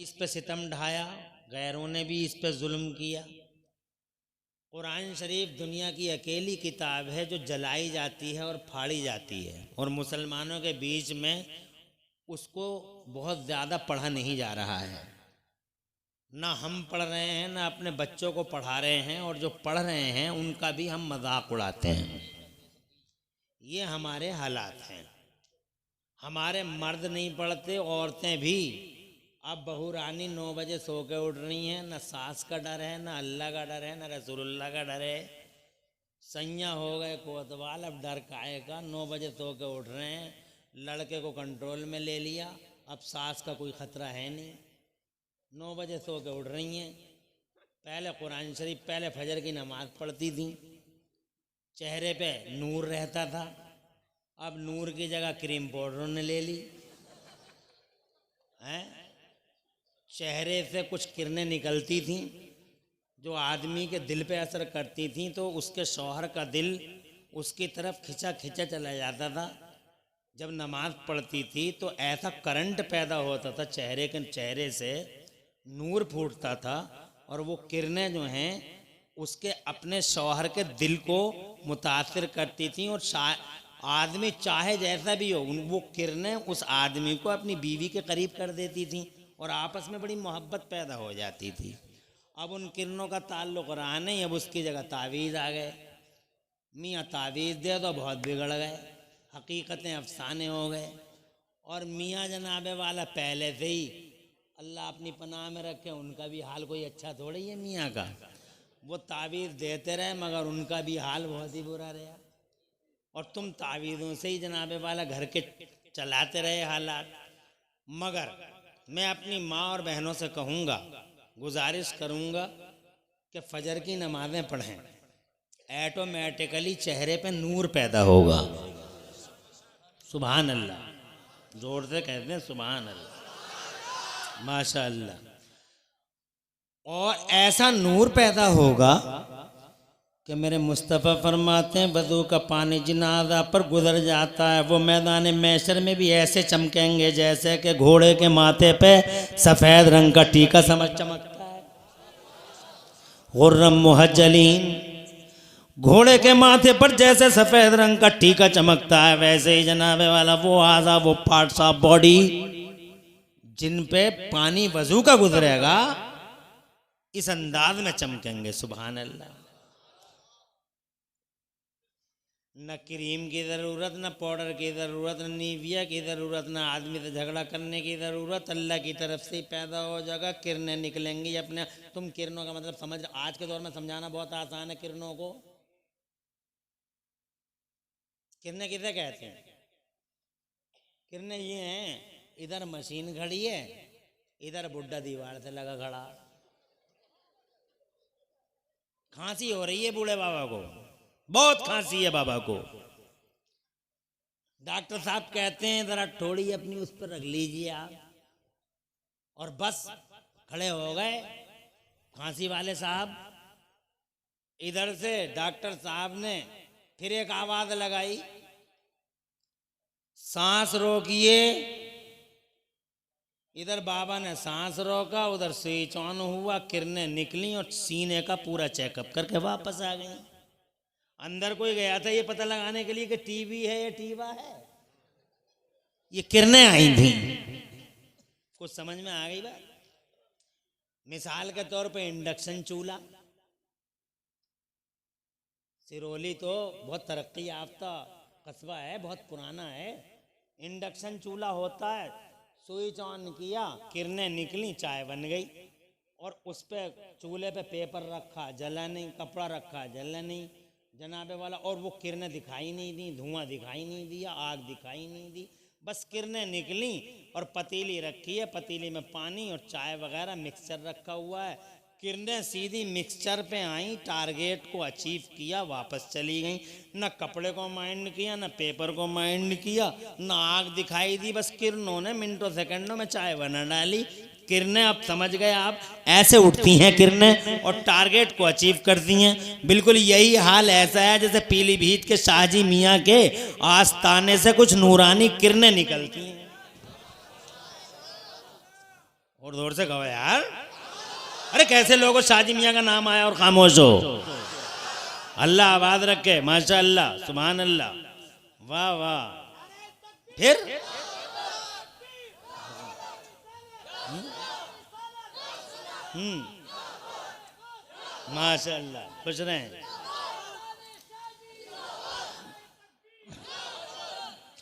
इस पे सितम ढाया, गैरों ने भी इस पे जुल्म किया। कुरान शरीफ दुनिया की अकेली किताब है जो जलाई जाती है और फाड़ी जाती है, और मुसलमानों के बीच में उसको बहुत ज़्यादा पढ़ा नहीं जा रहा है। ना हम पढ़ रहे हैं, ना अपने बच्चों को पढ़ा रहे हैं, और जो पढ़ रहे हैं उनका भी हम मजाक उड़ाते हैं। ये हमारे हालात हैं। हमारे मर्द नहीं पढ़ते, औरतें भी अब बहू रानी 9 बजे सो के उठ रही हैं। न सास का डर है, न अल्लाह का डर है, न रसूलुल्लाह का डर है। सैया हो गए कोतवाल, अब डर काहे का। 9 बजे सो के उठ रहे हैं, लड़के को कंट्रोल में ले लिया, अब सास का कोई ख़तरा है नहीं। 9 बजे सो के उठ रही हैं। पहले कुरान शरीफ, पहले फजर की नमाज़ पढ़ती थी, चेहरे पे नूर रहता था। अब नूर की जगह क्रीम पाउडर ने ले ली हैं। चेहरे से कुछ किरणें निकलती थीं जो आदमी के दिल पे असर करती थीं, तो उसके शौहर का दिल उसकी तरफ खिंचा खिंचा चला जाता था। जब नमाज पढ़ती थी तो ऐसा करंट पैदा होता था, चेहरे से नूर फूटता था, और वो किरणें जो हैं उसके अपने शौहर के दिल को मुतासिर करती थीं। और आदमी चाहे जैसा भी हो, वो किरणें उस आदमी को अपनी बीवी के करीब कर देती थीं, और आपस में बड़ी मोहब्बत पैदा हो जाती थी। अब उन किरणों का ताल्लुक़ रहा नहीं, अब उसकी जगह तावीज़ आ गए। मियाँ तावीज़ दे दो, बहुत बिगड़ गए, हकीकतें अफसाने हो गए। और मियाँ जनाबे वाला पहले से ही अल्लाह अपनी पनाह में रखे, उनका भी हाल कोई अच्छा थोड़ी है मियाँ का। वो तावीज़ देते रहे मगर उनका भी हाल बहुत ही बुरा रहा, और तुम तावीज़ों से ही जनाबे वाला घर के चलाते रहे हालात। मगर मैं अपनी माँ और बहनों से कहूँगा, गुजारिश करूँगा कि फजर की नमाज़ें पढ़ें, ऐटोमेटिकली चेहरे पे नूर पैदा होगा। सुभान अल्लाह, जोर से कहते हैं सुभान अल्लाह, माशा अल्लाह। और ऐसा नूर पैदा होगा कि मेरे मुस्तफ़ा फरमाते हैं, वज़ू का पानी जनाजा पर गुजर जाता है, वो मैदान मैशर में भी ऐसे चमकेंगे जैसे कि घोड़े के माथे पे सफ़ेद रंग का टीका चमकता है। गुर्रम मुहज्जलीन, घोड़े के माथे पर जैसे सफ़ेद रंग का टीका चमकता है, वैसे ही जनाबे वाला वो आज़ा, वो पार्ट्स ऑफ बॉडी जिन पे पानी वज़ू का गुजरेगा, इस अंदाज में चमकेंगे। सुभान अल्लाह। न क्रीम की ज़रूरत, न पाउडर की ज़रूरत, न नीविया की ज़रूरत, न आदमी से झगड़ा करने की ज़रूरत, अल्लाह की तरफ से ही पैदा हो जाएगा। किरणें निकलेंगी अपने। तुम किरणों का मतलब समझ, आज के दौर में समझाना बहुत आसान है किरणों को। किरणें किसे कहते हैं? किरणें ये हैं, इधर मशीन खड़ी है, इधर बुड्ढा दीवार से लगा खड़ा, खांसी हो रही है बूढ़े बाबा को, बहुत खांसी है बाबा को। डॉक्टर साहब कहते हैं जरा थोड़ी अपनी उस पर रख लीजिए आप, और बस खड़े हो गए खांसी वाले साहब। इधर से डॉक्टर साहब ने फिर एक आवाज लगाई, सांस रोकिए। इधर बाबा ने सांस रोका, उधर स्विच ऑन हुआ, किरणें निकली और सीने का पूरा चेकअप करके वापस आ गई। अंदर कोई गया था ये पता लगाने के लिए कि टीवी है या टीवा है, ये किरणें आई थी। कुछ समझ में आ गई बात? मिसाल के तौर पे इंडक्शन चूल्हा, सिरोली तो बहुत तरक्की याफ्ता कस्बा है, बहुत पुराना है। इंडक्शन चूल्हा होता है, स्विच ऑन किया, किरणें निकली, चाय बन गई, और उस पे चूल्हे पे पेपर रखा, जला नहीं, कपड़ा रखा, जला नहीं जनाबे वाला, और वो किरणें दिखाई नहीं दी, धुआं दिखाई नहीं दिया, आग दिखाई नहीं दी, बस किरणें निकली। और पतीली रखी है, पतीली में पानी और चाय वगैरह मिक्सचर रखा हुआ है। किरणें सीधी मिक्सचर पे आई, टारगेट को अचीव किया, वापस चली गई। न कपड़े को माइंड किया, न पेपर को माइंड किया, न आग दिखाई दी, बस किरणों ने मिनटों सेकंडों में चाय बना डाली। किरणें, आप समझ गए, आप ऐसे उठती हैं किरणें और टारगेट को अचीव करती हैं। बिल्कुल यही हाल ऐसा है जैसे पीलीभीत के शाहजी मियाँ के आस्ताने से कुछ नूरानी किरणें निकलती हैं। और जोर से कहो यार। अरे कैसे लोगों शाजी मियाँ का नाम आया और खामोश हो। अल्लाह आवाज रखे, माशा अल्लाह, सुभान अल्लाह, वाह वाह। फिर माशा अल्लाह, खुश रहें,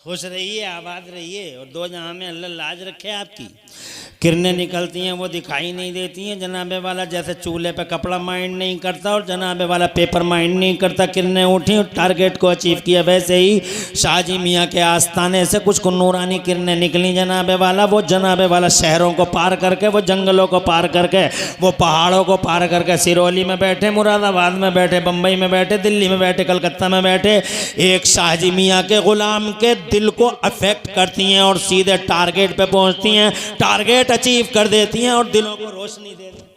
खुश रहिए, आबाद रहिए। और दो जहां में अल्लाह लाज रखे आपकी। किरणें निकलती हैं वो दिखाई नहीं देती हैं जनाबे वाला, जैसे चूल्हे पे कपड़ा माइंड नहीं करता और जनाबे वाला पेपर माइंड नहीं करता। किरणें उठी और टारगेट को अचीव किया, वैसे ही शाहजी मियाँ के आस्थाने से कुछ नूरानी किरणें निकली जनाबे वाला। वो जनाबे वाला शहरों को पार करके, वो जंगलों को पार करके, वो पहाड़ों को पार करके सिरोली में बैठे, मुरादाबाद में बैठे, बम्बई में बैठे, दिल्ली में बैठे, कलकत्ता में बैठे, एक शाहजी मियाँ के गुलाम के दिल को अफेक्ट करती हैं और सीधे टारगेट पे पहुंचती हैं, टारगेट अचीव कर देती हैं और दिलों को रोशनी दे देती हैं।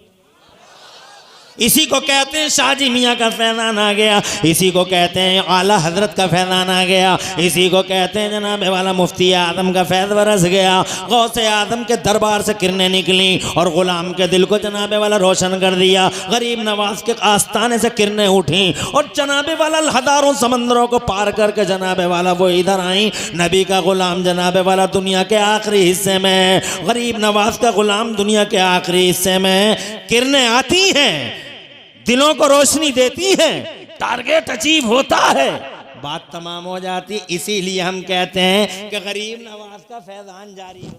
इसी को कहते हैं शाहजी मियाँ का फैज़ान आ गया, इसी को कहते हैं आला हजरत का फैज़ान आ गया, इसी को कहते हैं जनाबे वाला मुफ्ती आदम का फैज़ बरस गया। गौसे आदम के दरबार से किरणें निकली और गुलाम के दिल को जनाबे वाला रोशन कर दिया। गरीब नवाज के आस्थाने से किरणें उठी और जनाबे वाला हजारों समंदरों को पार करके जनाबे वाला वो इधर आई। नबी का गुलाम जनाबे वाला दुनिया के आखिरी हिस्से में, गरीब नवाज का गुलाम दुनिया के आखिरी हिस्से में। किरणें आती हैं, दिलों को रोशनी देती हैं, टारगेट अचीव होता है, बात तमाम हो जाती। इसीलिए हम कहते हैं कि गरीब नवाज का फैज़ान जारी हो।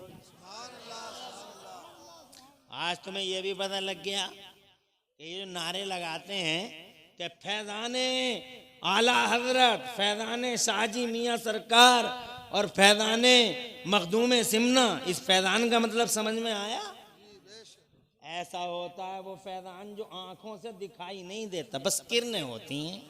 आज तुम्हें यह भी पता लग गया कि ये जो नारे लगाते हैं कि फैज़ाने आला हजरत, फैज़ाने शाहजी मियाँ सरकार और फैज़ाने मखदूम सिमना, इस फैज़ान का मतलब समझ में आया? ऐसा होता है वो फैज़ान जो आंखों से दिखाई नहीं देता, बस किरणें होती हैं।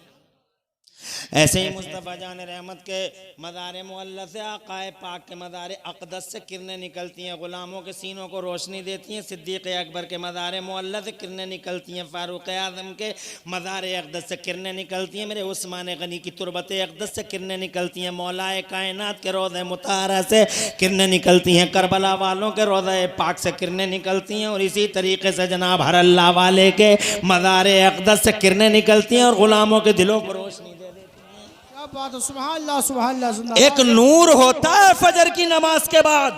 ऐसे ही मुस्तफ़ा जान रहमत के मज़ार मुअल्ला से, आक़ाए पाक के मज़ार अक़दस से किरणें निकलती हैं, ग़ुलामों के सीनों को रोशनी देती हैं। सिद्दीक़ अकबर के मज़ार मुअल्ला से किरणें निकलती हैं, फ़ारूक़ आज़म के मज़ार अक़दस से किरणें निकलती हैं, मेरे उस्मान गनी की तुरबत अक़दस से किरणें निकलती हैं, मौलाए कायनात के रोज़े मुताहरा से किरणें निकलती हैं, करबला वालों के रोज़े पाक से किरणें निकलती हैं। और इसी तरीके से जनाब हर अल्लाह वाले के मज़ार अक़दस से किरणें निकलती हैं और ग़ुलामों के दिलों को रोशनी। सुभान अल्लाह, सुभान अल्लाह। एक नूर होता है फजर की नमाज के बाद,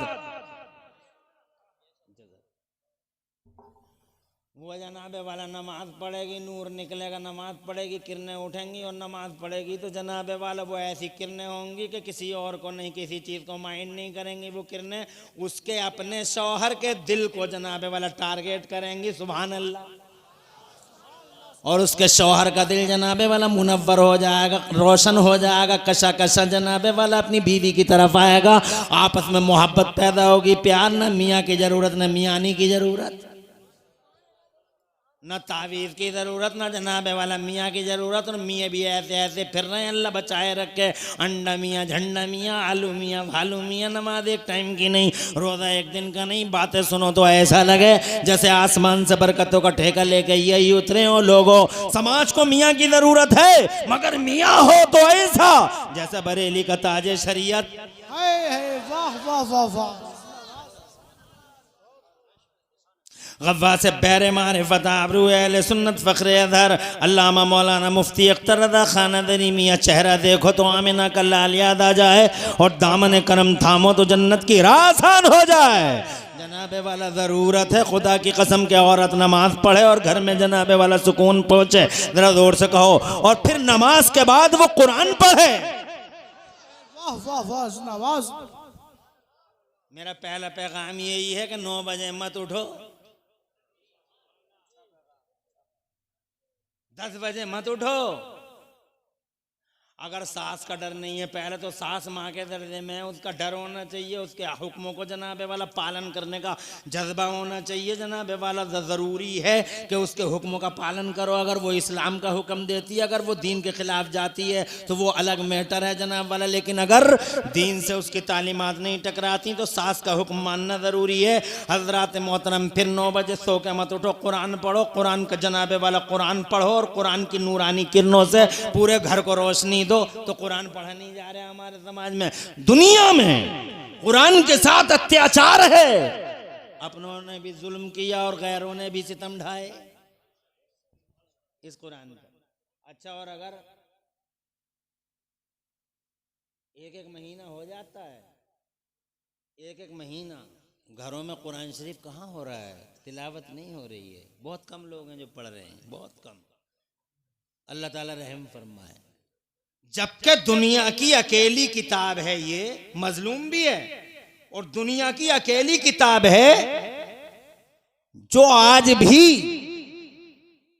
वो जनाबे वाला नमाज पढ़ेगी, नूर निकलेगा, नमाज पढ़ेगी, किरणें उठेंगी और नमाज पढ़ेगी तो जनाबे वाला वो ऐसी किरणें होंगी कि किसी और को नहीं, किसी चीज़ को माइंड नहीं करेंगी। वो किरणें उसके अपने शौहर के दिल को जनाबे वाला टारगेट करेंगी, सुभान अल्लाह। और उसके शौहर का दिल जनाबे वाला मुनव्वर हो जाएगा, रोशन हो जाएगा, कशा कशा जनाबे वाला अपनी बीवी की तरफ आएगा। आपस में मोहब्बत पैदा होगी, प्यार, न मियाँ की ज़रूरत न मियानी की ज़रूरत, न तावीज़ की ज़रूरत, न जनाबे वाला मियाँ की ज़रूरत। और मियाँ भी ऐसे ऐसे फिर रहे हैं, अल्लाह बचाए रखे। अंडा मियाँ, झंडा मियाँ, आलू मियाँ, भालू मियाँ। नमाज एक टाइम की नहीं, रोज़ा एक दिन का नहीं। बातें सुनो तो ऐसा लगे जैसे आसमान से बरकतों का ठेका लेके यही उतरे हो लोगों। समाज को मियाँ की ज़रूरत है, मगर मियाँ हो तो ऐसा जैसा बरेली का ताजे शरीयत। वाह वाह वाह वाह। गव्वा से बैर मारिफत आबरू अहले सुन्नत फ़ख्र अज़हर अल्लामा मौलाना मुफ्ती अख्तर रज़ा खान दरी मियाँ, चेहरा देखो तो आमिना का लाल याद आ जाए और दामन करम थामो तो जन्नत की राह आसान हो जाए। जनाबे वाला ज़रूरत है खुदा की कसम के औरत नमाज पढ़े और घर में जनाबे वाला सुकून पहुँचे, ज़रा जोर से कहो। और फिर नमाज के बाद वो कुरान पढ़े। वाह वाह वाह नवाज। मेरा पहला पैगाम यही है कि 9 बजे मत उठो, 10 बजे मत उठो। अगर सास का डर नहीं है, पहले तो सास माँ के दर्जे में है, उसका डर होना चाहिए, उसके हुक्मों को जनाबे वाला पालन करने का जज्बा होना चाहिए। जनाबे वाला ज़रूरी है कि उसके हुक्मों का पालन करो। अगर वो इस्लाम का हुक्म देती है, अगर वो दीन के ख़िलाफ़ जाती है तो वो अलग मैटर है जनाब वाला। लेकिन अगर दीन से उसकी तालीमात नहीं टकराती तो सास का हुक्म मानना ज़रूरी है। हज़रात मोहतरम, फिर 9 बजे सो के मत उठो, कुरान पढ़ो। कुरान का जनाबे वाला कुरान पढ़ो और कुरान की नूरानी किरणों से पूरे घर को रोशनी दो। तो कुरान पढ़ा नहीं जा रहा हमारे समाज में, दुनिया में कुरान के साथ अत्याचार है। अपनों ने भी जुल्म किया और गैरों ने भी सितम ढाए इस कुरान का। अच्छा, और अगर एक एक महीना हो जाता है, एक एक महीना घरों में कुरान शरीफ कहाँ हो रहा है, तिलावत नहीं हो रही है। बहुत कम लोग हैं जो पढ़ रहे हैं, बहुत कम। अल्लाह ताला रहम फरमाए। जबकि दुनिया की अकेली किताब है ये, मजलूम भी है और दुनिया की अकेली किताब है जो आज भी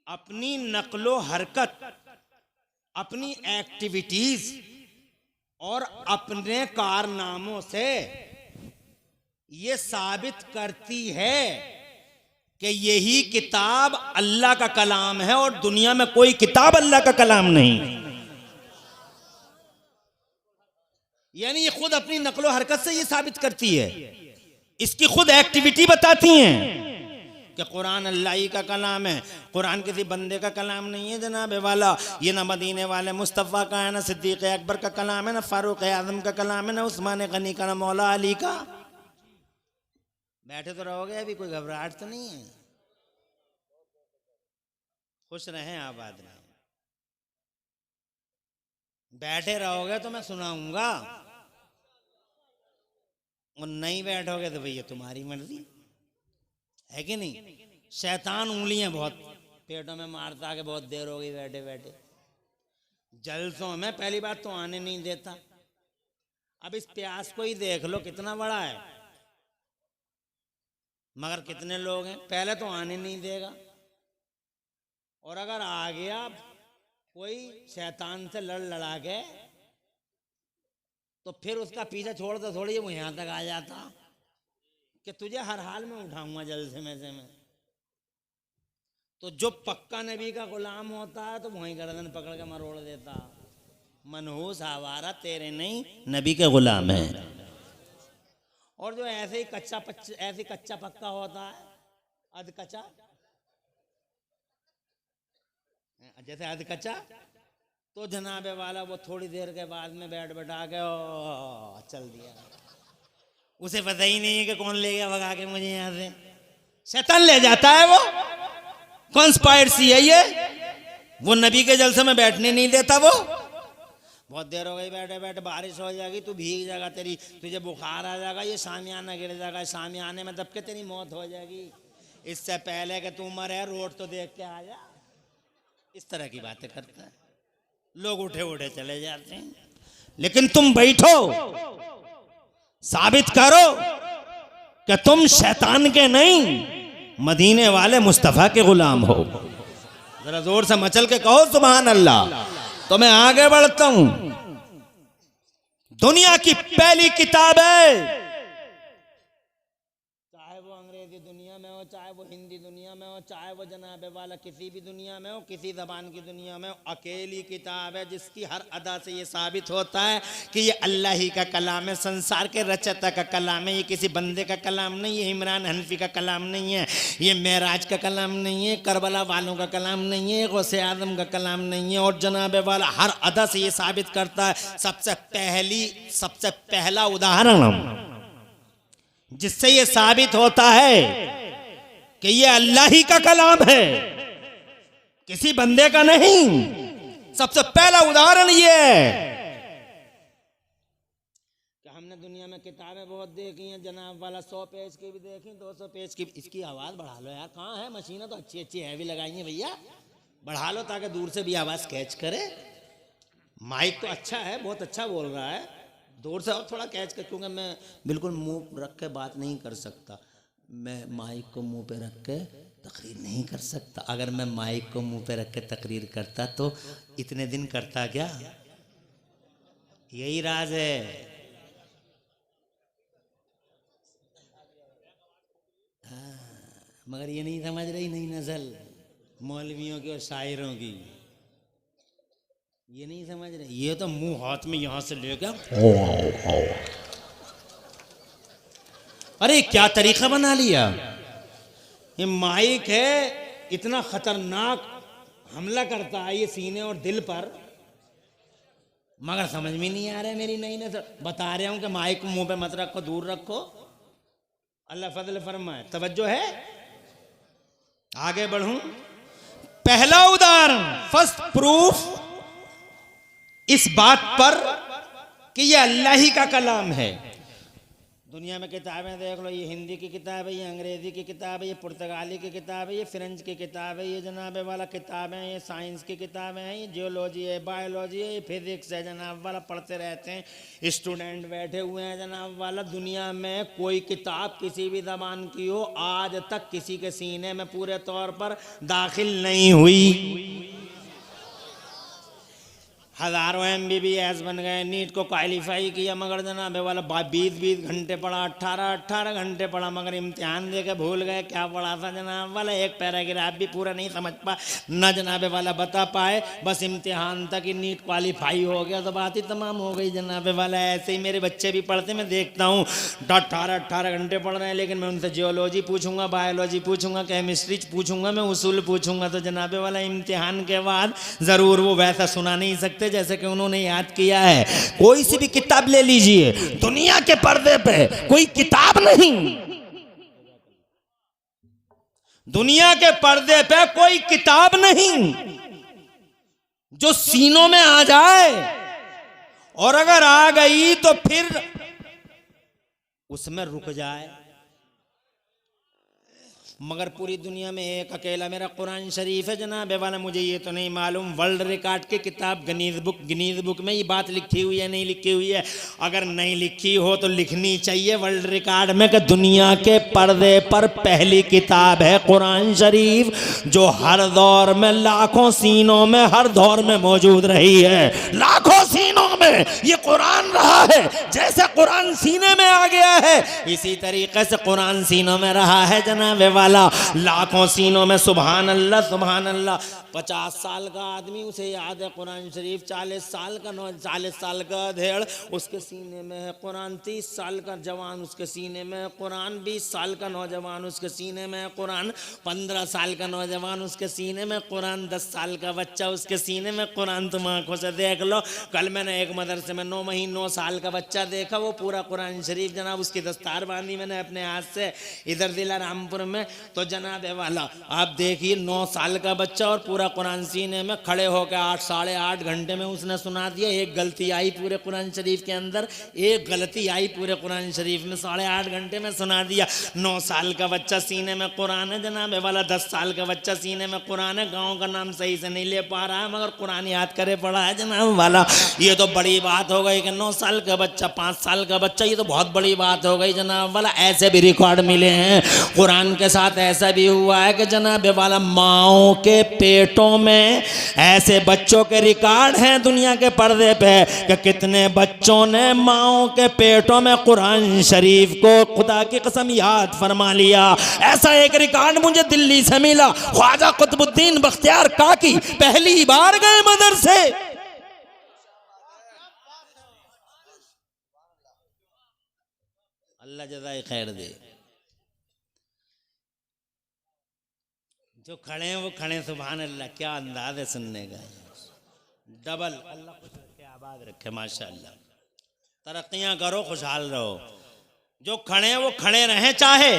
अपनी नकलो हरकत, अपनी एक्टिविटीज और अपने कारनामों से ये साबित करती है कि यही किताब अल्लाह का कलाम है और दुनिया में कोई किताब अल्लाह का कलाम नहीं। यानी ये खुद अपनी नकलो हरकत से ये साबित करती है, इसकी खुद एक्टिविटी बताती हैं कि कुरान अल्लाह ही का कलाम है। कुरान किसी बंदे का कलाम नहीं है जनाब वाला। ये ना मदीने वाले मुस्तफ़ा का है, ना सिद्दीक़ अकबर का कलाम है, ना फारूक आज़म का कलाम है, ना उस्मान गनी का, ना मौला अली का। बैठे तो रहोगे, अभी कोई घबराहट तो नहीं है? खुश रहें, आबाद रहें। बैठे रहोगे तो मैं सुनाऊंगा और नहीं बैठोगे तो भैया तुम्हारी मर्जी है कि नहीं। शैतान उंगलियां बहुत पेटों में मारता कि बहुत देर हो गई बैठे बैठे। जलसों में पहली बात तो आने नहीं देता। अब इस प्यास को ही देख लो कितना बड़ा है, मगर कितने लोग हैं। पहले तो आने नहीं देगा और अगर आ गया कोई शैतान से लड़ा के तो फिर उसका पीछा छोड़ता थोड़ी वो यहां तक आ जाता कि तुझे हर हाल में उठाऊंगा जलसे में से मैं। तो जो पक्का नबी का गुलाम होता है तो वहीं गर्दन पकड़ के मरोड़ देता। मनहूस आवारा तेरे नहीं, नबी के गुलाम है। और जो ऐसे ही कच्चा पक्का होता है, अध कच्चा, जैसे अध कच्चा, तो जनाबे वाला वो थोड़ी देर के बाद में बैठा के चल दिया। उसे पता ही नहीं है कि कौन ले गया भगा के मुझे यहां से। शैतान ले जाता है, वो कॉन्स्पायरेसी है ये। वो नबी के जलसे में बैठने नहीं देता। वो बहुत देर हो गई बैठे बैठे, बारिश हो जाएगी, तू भीग जाएगा, तुझे बुखार आ जाएगा, ये शामियाना गिर जाएगा, शामियाने में दब के तेरी मौत हो जाएगी। इससे पहले कि तू मरे रोड तो देख के आ जा। इस तरह की बातें करता है। लोग उठे उठे चले जाते हैं, लेकिन तुम बैठो, साबित करो कि तुम शैतान के नहीं, मदीने वाले मुस्तफा के गुलाम हो। जरा जोर से मचल के कहो सुभान अल्लाह। तो मैं आगे बढ़ता हूं। दुनिया की पहली किताब है, चाहे वो अंग्रेजी दुनिया में हो, चाहे वो हिंदी दुनिया में हो, चाहे वो जनाबे वाला किसी भी दुनिया में हो, किसी जबान की दुनिया में हो, अकेली किताब है जिसकी हर अदा से ये साबित होता है कि ये अल्लाह ही का कलाम है, संसार के रचयिता का कलाम है। ये किसी बंदे का कलाम नहीं है, इमरान हनफी का कलाम नहीं है, ये मेराज का कलाम नहीं है, करबला वालों का कलाम नहीं है, गौसे आजम का कलाम नहीं है। और जनाबे वाला हर अदा से ये साबित करता है। सबसे पहला उदाहरण जिससे ये साबित होता है कि ये अल्लाह ही का कलाम है, किसी बंदे का नहीं। सबसे पहला उदाहरण ये है कि हमने दुनिया में किताबें बहुत देखी हैं जनाब वाला, 100 पेज की भी देखी, 200 पेज की। इसकी आवाज बढ़ा लो यार, कहाँ है मशीनें तो अच्छी अच्छी हैवी लगाई हैं भैया, बढ़ा लो ताकि दूर से भी आवाज कैच करे। माइक तो अच्छा है, बहुत अच्छा बोल रहा है, दूर से और थोड़ा कैच कर, क्योंकि मैं बिल्कुल मुंह रख के बात नहीं कर सकता। मैं माइक को मुंह पे रख के तकरीर नहीं कर सकता। अगर मैं माइक को मुंह पे रख के तकरीर करता तो इतने दिन करता क्या? यही राज है। मगर ये नहीं समझ रही नई नस्ल मौलवियों की और शायरों की, ये नहीं समझ रहे। ये तो मुंह हाथ में यहां से लेकर, अरे क्या तरीका बना लिया। ये माइक है, इतना खतरनाक हमला करता है ये सीने और दिल पर, मगर समझ में नहीं आ रहा है मेरी नई नस्ल। बता रहा हूं कि माइक मुंह पे मत रखो, दूर रखो। अल्लाह फजल फरमाए। तवज्जो है, आगे बढ़ूं। पहला उदाहरण, फर्स्ट प्रूफ इस बात पर कि ये अल्लाह ही का कलाम है। दुनिया में किताबें देख लो, ये हिंदी की किताब है, ये अंग्रेजी की किताब है, ये पुर्तगाली की किताब है, ये फ्रेंच की किताब है, ये जनाब वाला किताबें हैं, ये साइंस की किताबें हैं, ये जियोलॉजी है, बायोलॉजी है, ये फिजिक्स है जनाब वाला, पढ़ते रहते हैं स्टूडेंट बैठे हुए हैं जनाब वाला। दुनिया में कोई किताब किसी भी ज़बान की हो आज तक किसी के सीने में पूरे तौर पर दाखिल नहीं हुई। हज़ारों MBBS बन गए, नीट को क्वालिफाई किया, मगर जनाब वाला 20 घंटे पढ़ा, 18 घंटे पढ़ा, मगर इम्तिहान दे के भूल गए क्या पढ़ा था जनाब वाला। एक पैराग्राफ भी पूरा नहीं समझ पाए, न जनाब वाला बता पाए, बस इम्तिहान तक ही नीट क्वालिफाई हो गया तो बात ही तमाम हो गई जनाब वाला। ऐसे ही मेरे बच्चे भी पढ़ते, मैं देखता हूँ 18 घंटे पढ़ रहे हैं, लेकिन मैं उनसे जियोलॉजी पूछूंगा, बायोलॉजी पूछूंगा, केमिस्ट्री पूछूंगा, मैं उसूल पूछूंगा तो जनाब वाला इम्तिहान के बाद ज़रूर वो वैसा सुना नहीं सकते जैसे कि उन्होंने याद किया है। कोई सी भी किताब ले लीजिए, दुनिया के पर्दे पे कोई किताब नहीं, दुनिया के पर्दे पे कोई किताब नहीं जो सीनों में आ जाए, और अगर आ गई तो फिर उसमें रुक जाए। मगर पूरी दुनिया में एक अकेला मेरा कुरान शरीफ है जनाब वाला। मुझे ये तो नहीं मालूम वर्ल्ड रिकॉर्ड की किताब गिनीज बुक में ये बात लिखी हुई है नहीं लिखी हुई है। अगर नहीं लिखी हो तो लिखनी चाहिए वर्ल्ड रिकॉर्ड में कि दुनिया के पर्दे पर पहली किताब है कुरान शरीफ, जो हर दौर में लाखों सीनों में हर दौर में मौजूद रही है। लाखों सीनों में ये कुरान रहा है, जैसे कुरान सीने में आ गया है इसी तरीके से कुरान सीनों में रहा है जनाब वाला। लाखों सीनों में सुभान अल्लाह सुभान अल्लाह। 50 साल का आदमी उसे याद है कुरान शरीफ, 40 साल का अधेड़ उसके सीने में है कुरान, 30 साल का जवान उसके सीने में है कुरान, 20 साल का नौजवान उसके सीने में है कुरान, 15 साल का नौजवान उसके सीने में कुरान, 10 साल का बच्चा उसके सीने में कुरान। तुम आंखों से देख लो। कल मैंने एक मदरसे में 9 साल का बच्चा देखा, वो पूरा कुरान शरीफ जनाब उसकी दस्तार बांधी मैंने अपने हाथ से इधर जिला रामपुर में। तो जनाब वाला आप देखिए 9 साल का बच्चा और पूरा कुरान सीने में, खड़े होकर 8-8.5 घंटे में उसने सुना दिया। एक गलती आई पूरे कुरान शरीफ के अंदर, एक गलती आई पूरे कुरान शरीफ में, 8.5 घंटे में सुना दिया। 9 साल का बच्चा सीने में कुरान है जनाब वाला, 10 साल का बच्चा सीने में कुरान है, गाँव का नाम सही से नहीं ले पा रहा है मगर कुरान याद करे पड़ा है जनाब वाला। ये तो बड़ी बात हो गई कि 9 साल का बच्चा, 5 साल का बच्चा, ये तो बहुत बड़ी बात हो गई जनाब वाला। ऐसे भी रिकॉर्ड मिले हैं कुरान के साथ। ऐसा भी हुआ है कि जनाब वाला माओ के पेटों में ऐसे बच्चों के रिकॉर्ड हैं दुनिया के पर्दे पे कि कितने बच्चों ने माओ के पेटों में कुरान शरीफ को खुदा की कसम याद फरमा लिया। ऐसा एक रिकॉर्ड मुझे दिल्ली से मिला। ख्वाजा कुतुबुद्दीन बख्तियार काकी पहली बार गए मदरसे, अल्लाह जज़ाए खैर दे। जो खड़े हैं वो खड़े, सुभान अल्लाह, क्या अंदाज है सुनने का, डबल। अल्लाह खुश रखे, आबाद रखे, माशाअल्लाह, तरक्कियां करो, खुशहाल रहो। जो खड़े हैं वो खड़े रहें चाहे,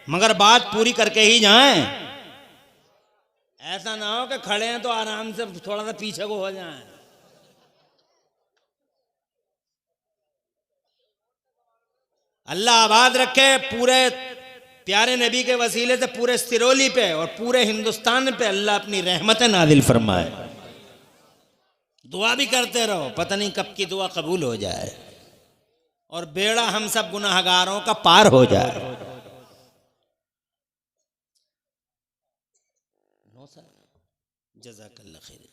मगर बात पूरी करके ही जाएं। ऐसा ना हो कि खड़े हैं तो आराम से थोड़ा सा पीछे को हो जाएं। अल्लाह आबाद रखे। पूरे प्यारे नबी के वसीले से पूरे सिरोली पे और पूरे हिंदुस्तान पे अल्लाह अपनी रहमतें नाजिल फरमाए। दुआ भी करते रहो, पता नहीं कब की दुआ कबूल हो जाए और बेड़ा हम सब गुनाहगारों का पार हो जाए। जज़ाकल्लाह खैर।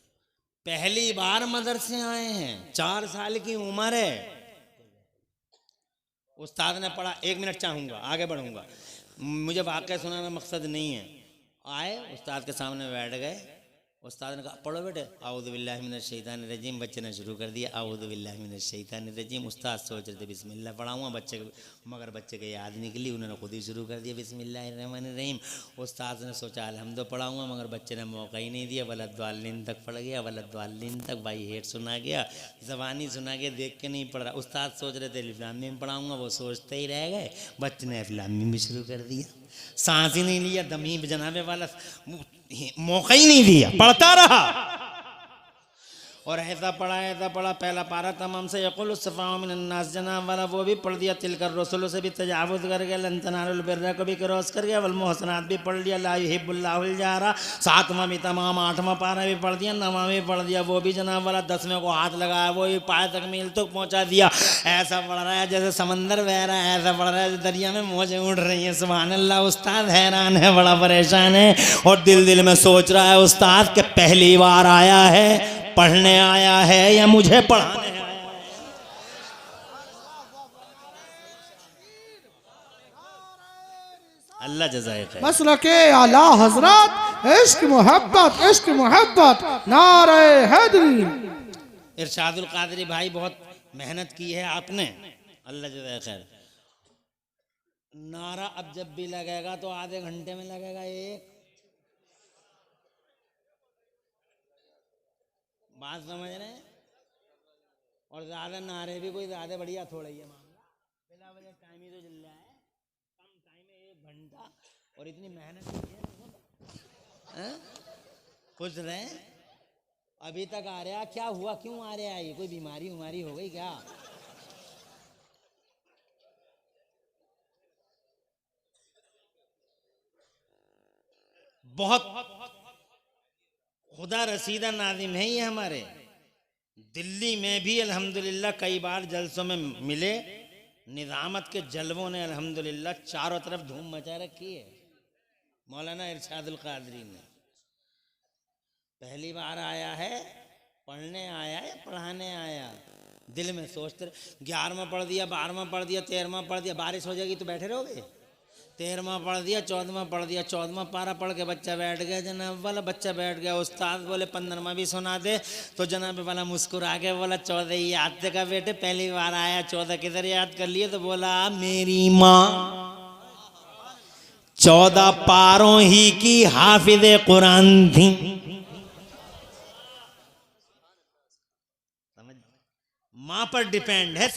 पहली बार मदरसे आए हैं, 4 साल की उम्र है। उस्ताद ने पढ़ा, 1 मिनट चाहूँगा, आगे बढ़ूँगा, मुझे वाक़या सुनाना मकसद नहीं है। आए उस्ताद के सामने बैठ गए, उस्ताद ने कहा पढ़ो बेटे, आऊज़ु बिल्लाहि मिनश शैतानिर रजीम। बच्चे ने शुरू कर दिया आऊज़ु बिल्लाहि मिनश शैतानिर रजीम। उस्ताद सोच रहे थे बिस्मिल्लाह पढ़ाऊँगा बच्चे को, मगर बच्चे के याद निकली, उन्होंने खुद ही शुरू कर दिया बिस्मिल्लाहिर रहमानिर रहीम। उस्ताद ने सोचा अलहम्दुलिल्लाह पढ़ाऊँगा, मगर बच्चे ने मौका ही नहीं दिया, वलद्दालिन तक पढ़ गया, वलद्दालिन तक बाई हेड सुना गया, ज़बानी सुना गया, देख के नहीं पढ़ रहा। उस्ताद सोच रहे थे अलिफ लाम मीम पढ़ाऊँगा, वो सोचते ही रह गए, बच्चे ने अलिफ लाम मीम भी शुरू कर दिया। सांस ही नहीं लिया, दमी जनाबे वाला मौका ही नहीं दिया, पढ़ता रहा और ऐसा पढ़ा पहला पारा तमाम से यकुल सफ़ाउ मिनन नास जनाब वाला वो भी पढ़ दिया, तिलकर रसूल से भी तजावुज़ कर गया, लन तनालुल बिर्रा को भी क्रॉस कर गया, वल मुहसनात भी पढ़ लिया, ला युहिब्बुल्लाहुल जारा 7वां भी तमाम, 8वां पारा भी पढ़ दिया, 9वां भी पढ़ दिया, वो भी जनाब वाला 10वें को हाथ लगाया, वो भी पाए तकमील तक पहुँचा दिया। ऐसा पढ़ रहा है जैसे समंदर बह रहा है, ऐसा पढ़ रहा है दरिया में मौजें उड़ रही हैं। सुभान अल्लाह। उस्ताद हैरान है, बड़ा परेशान है और दिल में सोच रहा है उस्ताद के पहली बार आया है, पढ़ने आया है या मुझे पढ़ाने आया है। अल्लाह जज़ाए खैर। मसलके आला हजरत इश्क मोहब्बत नारे हैदरी। इरशादुल कादरी भाई बहुत मेहनत की है आपने, अल्लाह जज़ाए खैर। नारा अब जब भी लगेगा तो आधे घंटे में लगेगा एक। बात समझ रहे हैं? और ज़्यादा नारे भी कोई ज़्यादा बढ़िया थोड़ा ही है मामला, बिला वजह टाइम ही तो चल रहा है, कम टाइम में 1 घंटा और इतनी मेहनत की है। खुश रहे अभी तक आ रहा, क्या हुआ, क्यों आ रहा है, ये कोई बीमारी हो गई क्या? बहुत खुदा रसीदा नाज़िम है ये हमारे। दिल्ली में भी अल्हम्दुलिल्लाह कई बार जलसों में मिले, निज़ामत के जलवों ने अल्हम्दुलिल्लाह चारों तरफ धूम मचा रखी है। मौलाना इरशादुल कादरी ने पहली बार आया है, पढ़ने आया है, पढ़ाने आया, दिल में सोचते 11वां पढ़ दिया, 12वां पढ़ दिया, 13वां पढ़ दिया, बारिश हो जाएगी तो बैठे रहोगे। 13वां पढ़ दिया, 14वां पढ़ दिया, 14वां पारा पढ़ के बच्चा बैठ गया, जनाब वाला बच्चा बैठ गया। उस्ताद बोले 15वां भी सुना दे, तो जनाब वाला मुस्कुरा के बोला 14 ही याद का बेटे, पहली बार आया, 14 किधर याद कर लिए? तो बोला मेरी माँ 14 पारों ही की हाफिज़े कुरान थी। समझ, माँ पर डिपेंड है।